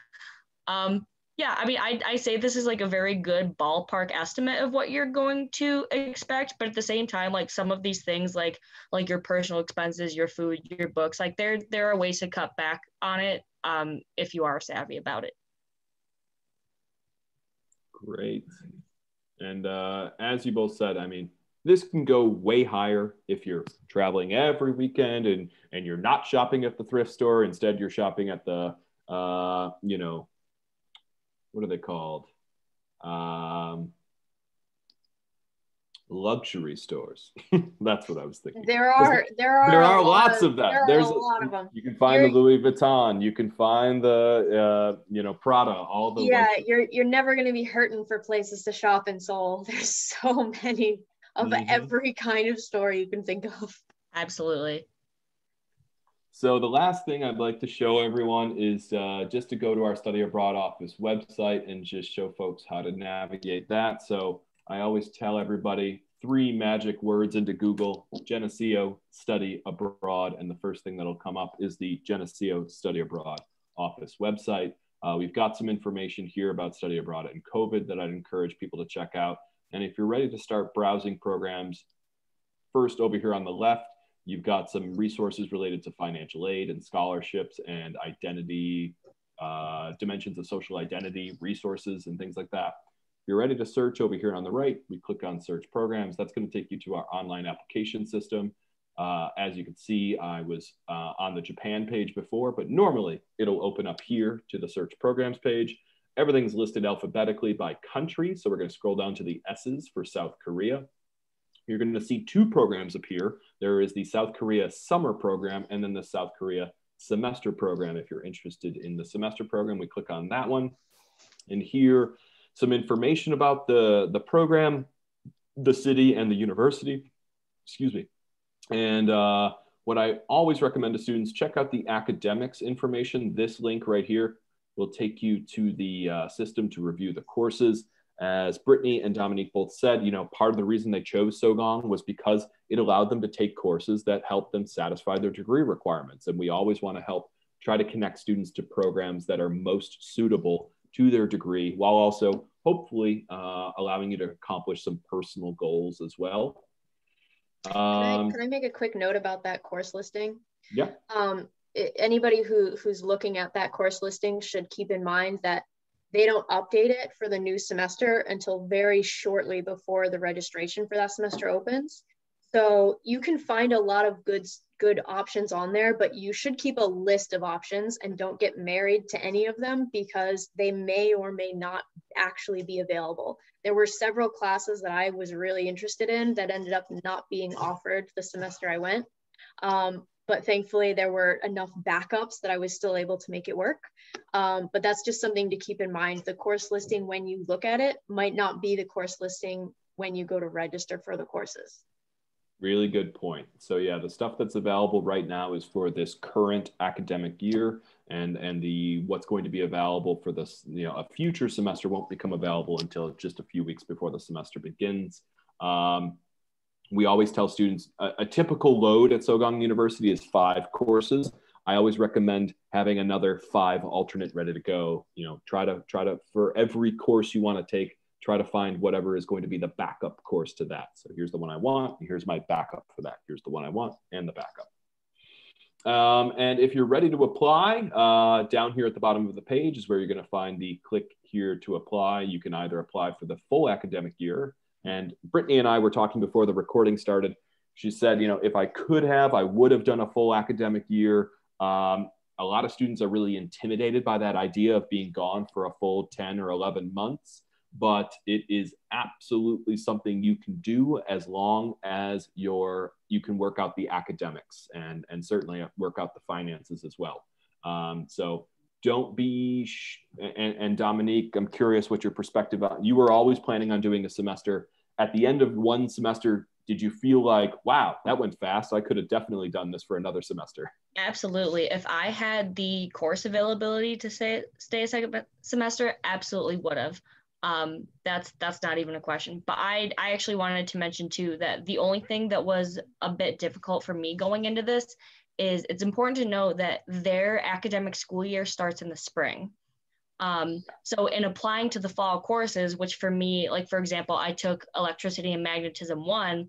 C: Yeah, I mean, I say this is like a very good ballpark estimate of what you're going to expect, but at the same time, like some of these things, like your personal expenses, your food, your books, like there are ways to cut back on it if you are savvy about it.
A: Great. And as you both said, I mean, this can go way higher if you're traveling every weekend and you're not shopping at the thrift store. Instead, you're shopping at the, you know, what are they called? Luxury stores. That's what I was thinking.
B: There are
A: lots of them.
B: There's a lot of them.
A: You can find the Louis Vuitton. You can find the you know, Prada. All the
B: you're never going to be hurting for places to shop in Seoul. There's so many of every kind of store you can think of.
C: Absolutely.
A: So the last thing I'd like to show everyone is just to go to our Study Abroad Office website and just show folks how to navigate that. So I always tell everybody 3 magic words into Google: Geneseo Study Abroad, and the first thing that'll come up is the Geneseo Study Abroad Office website. We've got some information here about study abroad and COVID that I'd encourage people to check out. And if you're ready to start browsing programs, first over here on the left, you've got some resources related to financial aid and scholarships and identity, dimensions of social identity, resources, and things like that. If you're ready to search over here on the right, we click on search programs. That's going to take you to our online application system. As you can see, I was on the Japan page before, but normally it'll open up here to the search programs page. Everything's listed alphabetically by country. So we're going to scroll down to the S's for South Korea. You're going to see two programs appear. There is the South Korea summer program and then the South Korea semester program. If you're interested in the semester program, we click on that one. And here, some information about the program, the city, and the university. Excuse me. And what I always recommend to students, check out the academics information. This link right here will take you to the system to review the courses. As Brittany and Dominique both said, part of the reason they chose Sogang was because it allowed them to take courses that helped them satisfy their degree requirements. And we always want to help try to connect students to programs that are most suitable to their degree, while also hopefully allowing you to accomplish some personal goals as well.
B: Can I make a quick note about that course listing?
A: Yeah.
B: Anybody who's looking at that course listing should keep in mind that they don't update it for the new semester until very shortly before the registration for that semester opens. So you can find a lot of good options on there, but you should keep a list of options and don't get married to any of them because they may or may not actually be available. There were several classes that I was really interested in that ended up not being offered the semester I went. But thankfully there were enough backups that I was still able to make it work. But that's just something to keep in mind. The course listing when you look at it might not be the course listing when you go to register for the courses.
A: Really good point. So yeah, the stuff that's available right now is for this current academic year, and the what's going to be available for this, a future semester won't become available until just a few weeks before the semester begins. We always tell students a typical load at Sogang University is 5 courses. I always recommend having another 5 alternate ready to go. Try to for every course you want to take, try to find whatever is going to be the backup course to that. So here's the one I want. Here's my backup for that. Here's the one I want and the backup. And if you're ready to apply, down here at the bottom of the page is where you're going to find the click here to apply. You can either apply for the full academic year. And Brittany and I were talking before the recording started. She said, if I could have, I would have done a full academic year. A lot of students are really intimidated by that idea of being gone for a full 10 or 11 months. But it is absolutely something you can do as long as you can work out the academics and certainly work out the finances as well. So don't be, and Dominique, I'm curious what your perspective on, you were always planning on doing a semester. At the end of one semester, did you feel like, wow, that went fast? I could have definitely done this for another semester.
C: Absolutely. If I had the course availability to stay a second semester, absolutely would have. That's not even a question. But I actually wanted to mention too that the only thing that was a bit difficult for me going into this is it's important to know that their academic school year starts in the spring. So in applying to the fall courses, which for me, like for example, I took electricity and magnetism 1,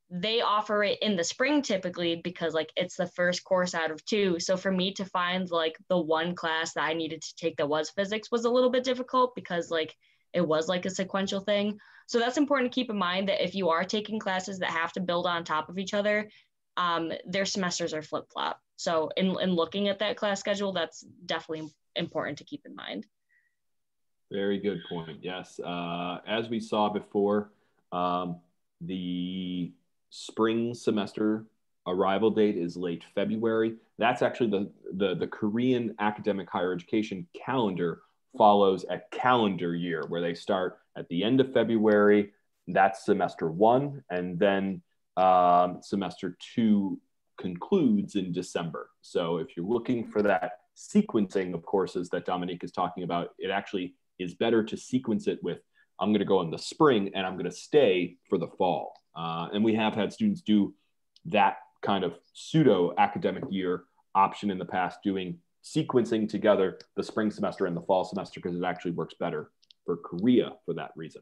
C: they offer it in the spring typically because like it's the first course out of 2. So for me to find like the one class that I needed to take that was physics was a little bit difficult because like it was like a sequential thing. So that's important to keep in mind that if you are taking classes that have to build on top of each other, their semesters are flip-flop. So in looking at that class schedule, that's definitely important to keep in mind.
A: Very good point. Yes. As we saw before, the spring semester arrival date is late February. That's actually the Korean academic higher education calendar follows a calendar year where they start at the end of February. That's semester 1, and then semester 2 concludes in December. So if you're looking for that sequencing of courses that Dominique is talking about, it actually is better to sequence it with, I'm going to go in the spring and I'm going to stay for the fall. And we have had students do that kind of pseudo academic year option in the past, doing sequencing together the spring semester and the fall semester because it actually works better for Korea for that reason.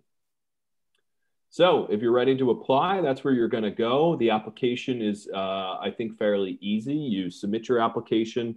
A: So if you're ready to apply, that's where you're going to go. The application is, I think, fairly easy. You submit your application.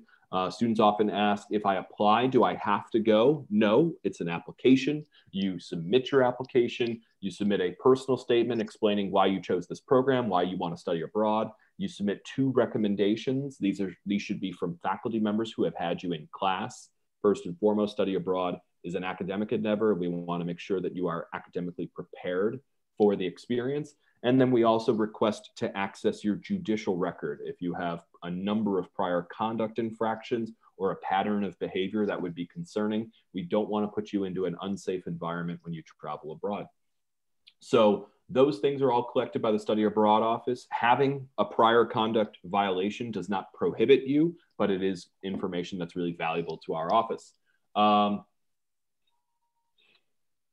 A: Students often ask, if I apply, do I have to go? No, it's an application. You submit your application. You submit a personal statement explaining why you chose this program, why you want to study abroad. You submit 2 recommendations. These should be from faculty members who have had you in class first and foremost, study abroad is an academic endeavor. We want to make sure that you are academically prepared for the experience. And then we also request to access your judicial record. If you have a number of prior conduct infractions or a pattern of behavior that would be concerning, we don't want to put you into an unsafe environment when you travel abroad. So those things are all collected by the Study Abroad Office. Having a prior conduct violation does not prohibit you, but it is information that's really valuable to our office.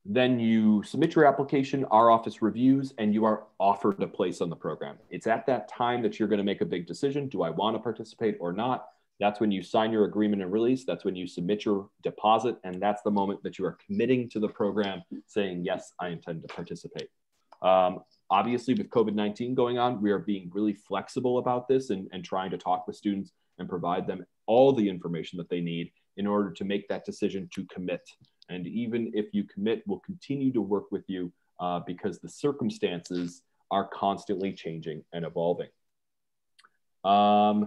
A: Then you submit your application, our office reviews, and you are offered a place on the program. It's at that time that you're going to make a big decision. Do I want to participate or not? That's when you sign your agreement and release. That's when you submit your deposit. And that's the moment that you are committing to the program, saying, yes, I intend to participate. Obviously, with COVID-19 going on, we are being really flexible about this and trying to talk with students and provide them all the information that they need in order to make that decision to commit. And even if you commit, we'll continue to work with you because the circumstances are constantly changing and evolving. I'm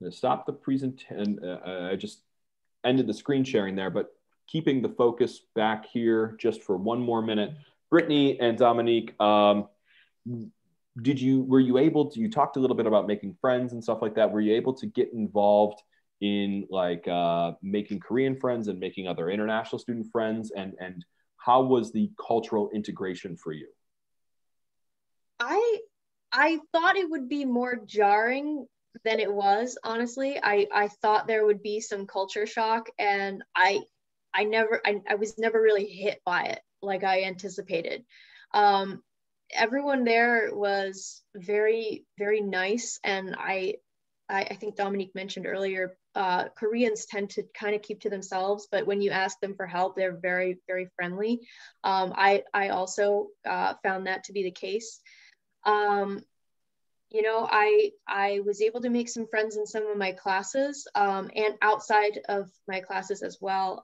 A: going to stop the presentation. I just ended the screen sharing there, but keeping the focus back here just for one more minute. Brittany and Dominique, were you able to, you talked a little bit about making friends and stuff like that. Were you able to get involved in like making Korean friends and making other international student friends? And how was the cultural integration for you?
B: I thought it would be more jarring than it was, honestly. I thought there would be some culture shock, and I was never really hit by it like I anticipated. Everyone there was very, very nice, and I think Dominique mentioned earlier, Koreans tend to kind of keep to themselves, but when you ask them for help, they're very, very friendly. I also found that to be the case. You know, I was able to make some friends in some of my classes, and outside of my classes as well.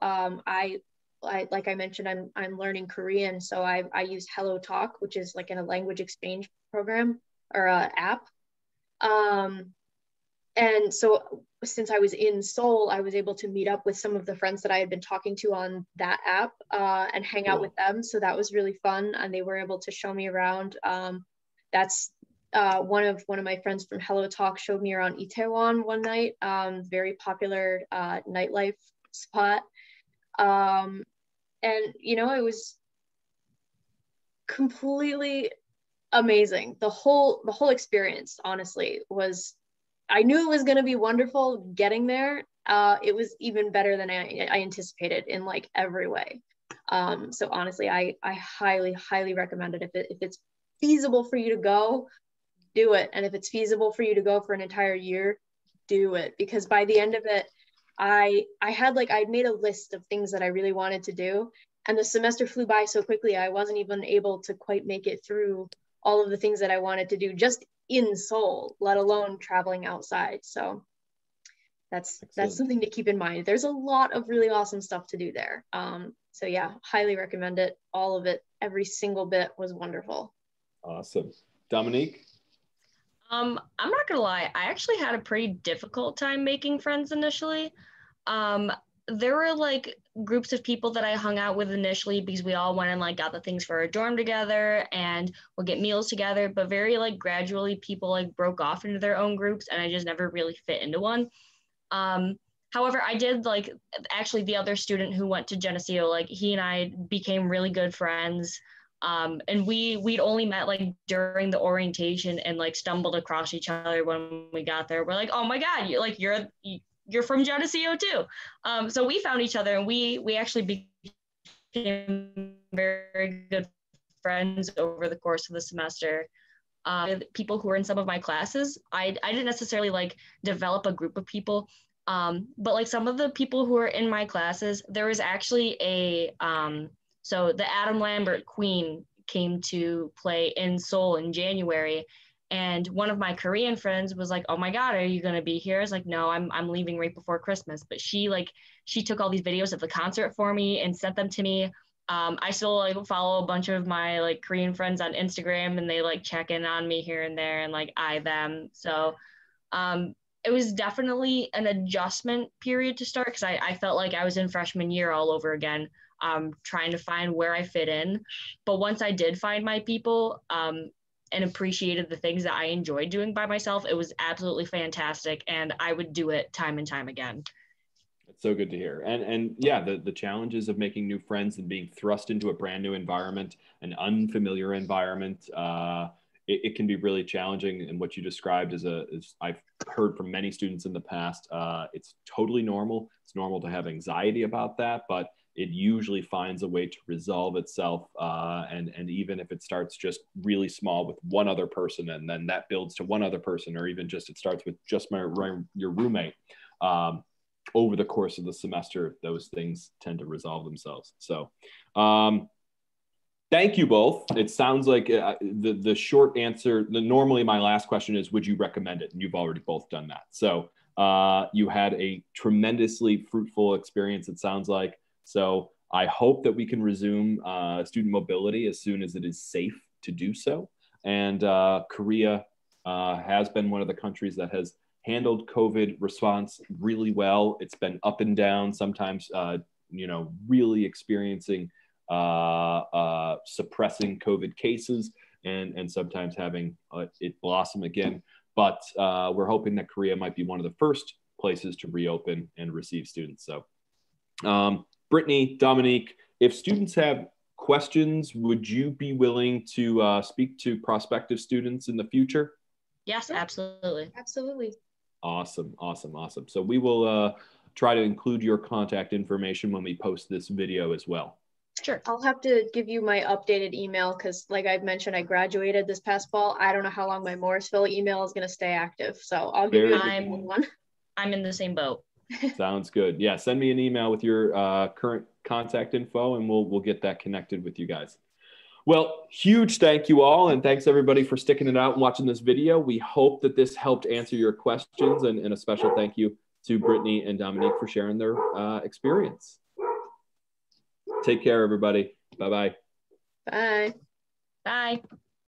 B: Like I mentioned, I'm learning Korean, so I use Hello Talk, which is like in a language exchange program or app. And so since I was in Seoul, I was able to meet up with some of the friends that I had been talking to on that app and hang out with them. So that was really fun, and they were able to show me around. That's one of my friends from Hello Talk showed me around Itaewon one night, very popular nightlife spot. And you know, it was completely amazing. The whole experience, honestly, was, I knew it was going to be wonderful getting there. It was even better than I anticipated in like every way. So honestly, I highly, highly recommend it. If it's feasible for you to go, do it. And if it's feasible for you to go for an entire year, do it. Because by the end of it, I'd made a list of things that I really wanted to do. And the semester flew by so quickly, I wasn't even able to quite make it through all of the things that I wanted to do just in Seoul, let alone traveling outside. So that's something to keep in mind. There's a lot of really awesome stuff to do there. So yeah, highly recommend it. All of it, every single bit was wonderful.
A: Awesome. Dominique?
C: I'm not gonna lie, I actually had a pretty difficult time making friends initially. There were like groups of people that I hung out with initially because we all went and like got the things for our dorm together and we'll get meals together, but very like gradually people like broke off into their own groups and I just never really fit into one. However, I did like, actually the other student who went to Geneseo, like he and I became really good friends. And we'd only met like during the orientation and like stumbled across each other when we got there. We're like, oh my God, you're from Geneseo too. So we found each other and we actually became very good friends over the course of the semester. People who were in some of my classes, I didn't necessarily like develop a group of people, but like some of the people who were in my classes, there was actually so the Adam Lambert Queen came to play in Seoul in January. And one of my Korean friends was like, oh my God, are you going to be here? I was like, no, I'm leaving right before Christmas. But she took all these videos of the concert for me and sent them to me. I still like follow a bunch of my like Korean friends on Instagram and they like check in on me here and there and like eye them. So
D: it was definitely an adjustment period to start, because I felt like I was in freshman year all over again, trying to find where I fit in. But once I did find my people, and appreciated the things that I enjoyed doing by myself, it was absolutely fantastic. And I would do it time and time again.
A: It's so good to hear. And yeah, the challenges of making new friends and being thrust into a brand new environment, an unfamiliar environment, it can be really challenging. And what you described is I've heard from many students in the past, it's totally normal. It's normal to have anxiety about that, but it usually finds a way to resolve itself. And even if it starts just really small with one other person, and then that builds to one other person, or even just it starts with just your roommate, over the course of the semester, those things tend to resolve themselves. So thank you both. It sounds like the short answer, normally my last question is, would you recommend it? And you've already both done that. So you had a tremendously fruitful experience, it sounds like. So I hope that we can resume student mobility as soon as it is safe to do so. And Korea has been one of the countries that has handled COVID response really well. It's been up and down, sometimes, really experiencing suppressing COVID cases, and sometimes having it blossom again. But we're hoping that Korea might be one of the first places to reopen and receive students. So Brittany, Dominique, if students have questions, would you be willing to speak to prospective students in the future?
D: Yes, absolutely.
B: Absolutely.
A: Awesome. So we will try to include your contact information when we post this video as well.
D: Sure.
B: I'll have to give you my updated email because, like I've mentioned, I graduated this past fall. I don't know how long my Morrisville email is going to stay active. So I'll give you a different one.
D: I'm in the same boat.
A: Sounds good. Yeah, send me an email with your current contact info, and we'll get that connected with you guys. Well, huge thank you all, and thanks everybody for sticking it out and watching this video. We hope that this helped answer your questions, and a special thank you to Brittany and Dominique for sharing their experience. Take care, everybody. Bye-bye.
B: Bye.
D: Bye.